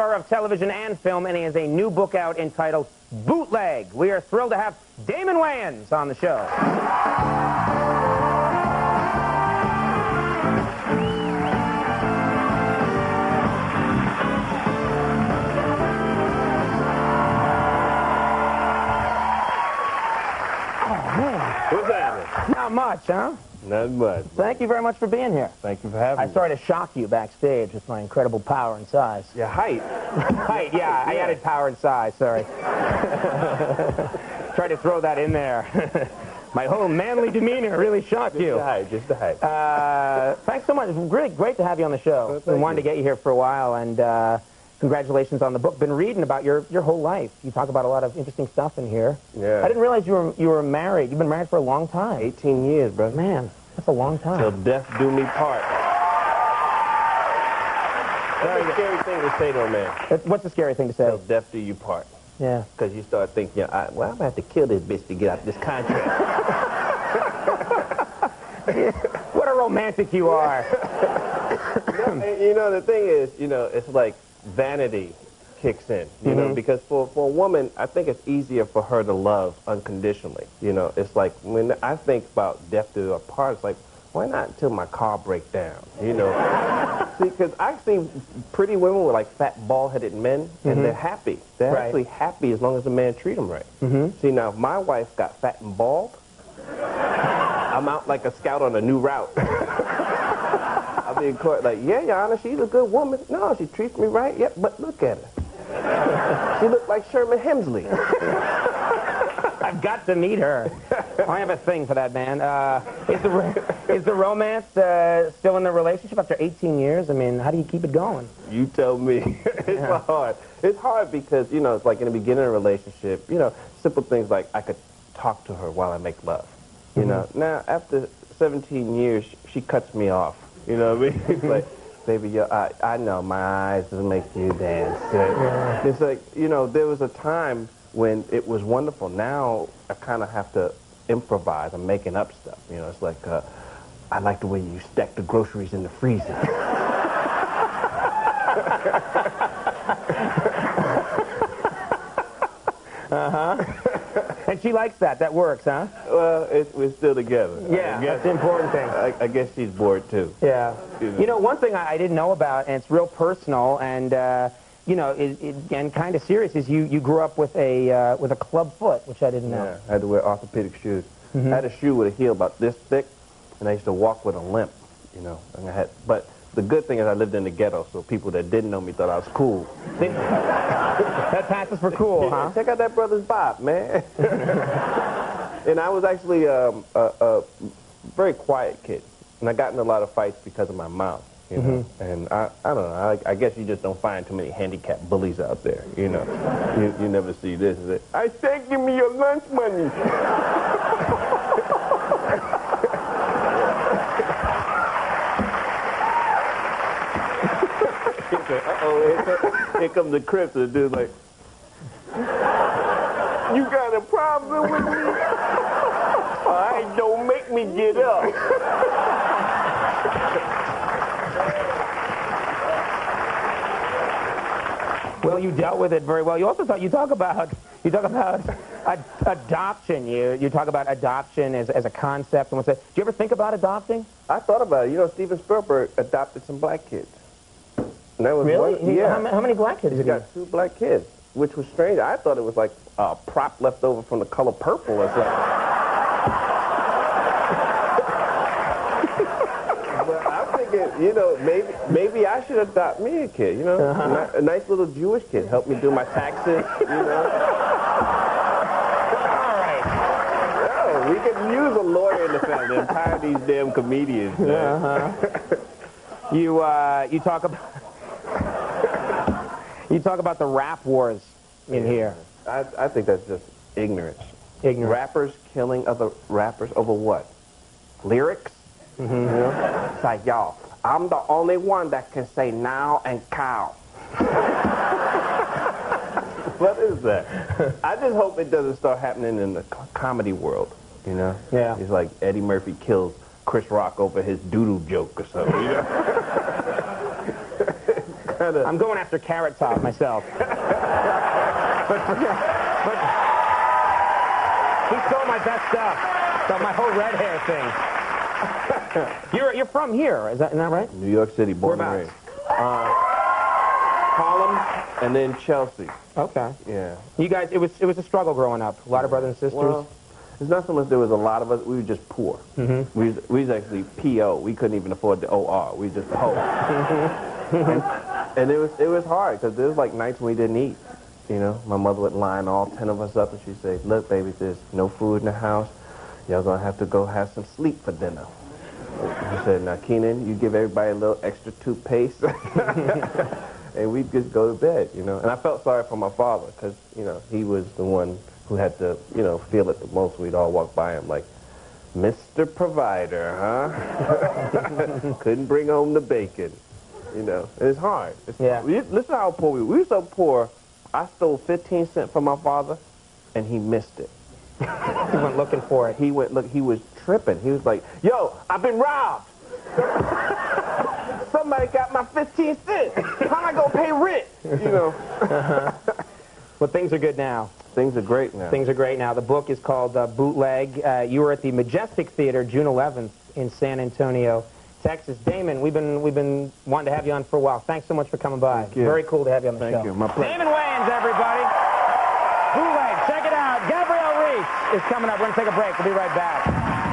star of television and film, and he has a new book out entitled Bootleg. We are thrilled to have Damon Wayans on the show. What's happening? Not much, huh? Not much. Thank you very much for being here. Thank you for having me. I started to shock you backstage with my incredible power and size. Your height. Height, yeah, I added power and size, sorry. Tried to throw that in there. My whole manly demeanor really shocked you. Just the height. Thanks so much. It's really great to have you on the show. We wanted to get you here for a while, and congratulations on the book. Been reading about your whole life. You talk about a lot of interesting stuff in here. Yeah. I didn't realize you were married. You've been married for a long time. 18 years, brother. Man, that's a long time. Till death do me part. That's a scary thing to say to a man. What's the scary thing to say? Till death do you part. Yeah. Because you start thinking, well, I'm going to have to kill this bitch to get out this contract. What a romantic you are. You know, the thing is, it's like vanity kicks in, you know, because for a woman, I think it's easier for her to love unconditionally. You know, it's like when I think about death to a part, it's like, why not until my car breaks down, you know? See, because I see pretty women with like fat, bald-headed men, and they're happy. They're actually happy as long as the man treats them right. See, now, if my wife got fat and bald, I'm out like a scout on a new route. I'll be in court like, yeah, Your Honor, she's a good woman. No, she treats me right. Yep, but look at her. She looked like Sherman Hemsley. I've got to meet her. I have a thing for that man. Is the romance still in the relationship after 18 years? I mean, how do you keep it going? You tell me. It's hard. It's hard because, it's like in the beginning of a relationship, simple things like I could talk to her while I make love. You know, now after 17 years, she cuts me off. You know what I mean? It's like, baby, I know my eyes will make you dance. It's like, there was a time when it was wonderful. Now I kind of have to improvise. I'm making up stuff. It's like, I like the way you stack the groceries in the freezer. And she likes that. That works, huh? Well, we're still together. Yeah, that's the important thing. I guess she's bored, too. Yeah. One thing I didn't know about, and it's real personal, and, and kind of serious, is you grew up with a club foot, which I didn't know. Yeah, I had to wear orthopedic shoes. I had a shoe with a heel about this thick, and I used to walk with a limp, and but the good thing is I lived in the ghetto, so people that didn't know me thought I was cool. That passes for cool, huh? Check out that brother's bop, man. And I was actually a very quiet kid, and I got in a lot of fights because of my mouth, And I don't know, I guess you just don't find too many handicapped bullies out there, You never see this. I said, give me your lunch money. Uh-oh, here comes the Crips, and the dude's like, you got a problem with me? All right, don't make me get up. Well, you dealt with it very well. You also talk about adoption. You talk about adoption as a concept. And do you ever think about adopting? I thought about it. Steven Spielberg adopted some black kids. And that was really? Yeah. How many black kids? He got 2 black kids, which was strange. I thought it was like a prop left over from The Color Purple or something. But I'm thinking, maybe I should adopt me a kid. A nice little Jewish kid, help me do my taxes. All right. No, we could use a lawyer in the family and hire these damn comedians. You talk about the rap wars in here. I think that's just ignorance. Ignorance. Rappers killing other rappers over what? Lyrics? It's like, y'all, I'm the only one that can say now and cow. What is that? I just hope it doesn't start happening in the comedy world, Yeah. It's like Eddie Murphy kills Chris Rock over his doodoo joke or something, I'm going after Carrot Top myself. but he stole my best stuff. So my whole red hair thing. You're from here, isn't that right? New York City, born and raised. Harlem, and then Chelsea. Okay. Yeah. You guys, it was a struggle growing up. A lot of brothers and sisters. Well, it's not so much there was a lot of us. We were just poor. Mm-hmm. We was actually P.O. We couldn't even afford the O.R. We were just poor. and it was hard because there was like nights when we didn't eat. You know, my mother would line all 10 of us up and she'd say, "Look, baby, there's no food in the house. Y'all gonna have to go have some sleep for dinner." He said, "Now, Kenan, you give everybody a little extra toothpaste." And we'd just go to bed, you know. And I felt sorry for my father because, you know, he was the one who had to, you know, feel it the most. We'd all walk by him like, "Mr. Provider, huh?" Couldn't bring home the bacon. You know, it's hard. Yeah. Listen how poor we were. We were so poor, I stole 15 cents from my father, and he missed it. He went looking for it. He was tripping. He was like, "Yo, I've been robbed. Somebody got my 15 cents. How am I going to pay rent?" You know. Well, things are good now. Things are great now. Things are great now. The book is called Bootleg. You were at the Majestic Theater June 11th in San Antonio, Texas. Damon, we've been wanting to have you on for a while. Thanks so much for coming by. Thank you. Very cool to have you on the show. Thank you. My pleasure. Damon Wayans, everybody. Bootleg, check it out. Gabrielle Reese is coming up. We're going to take a break. We'll be right back.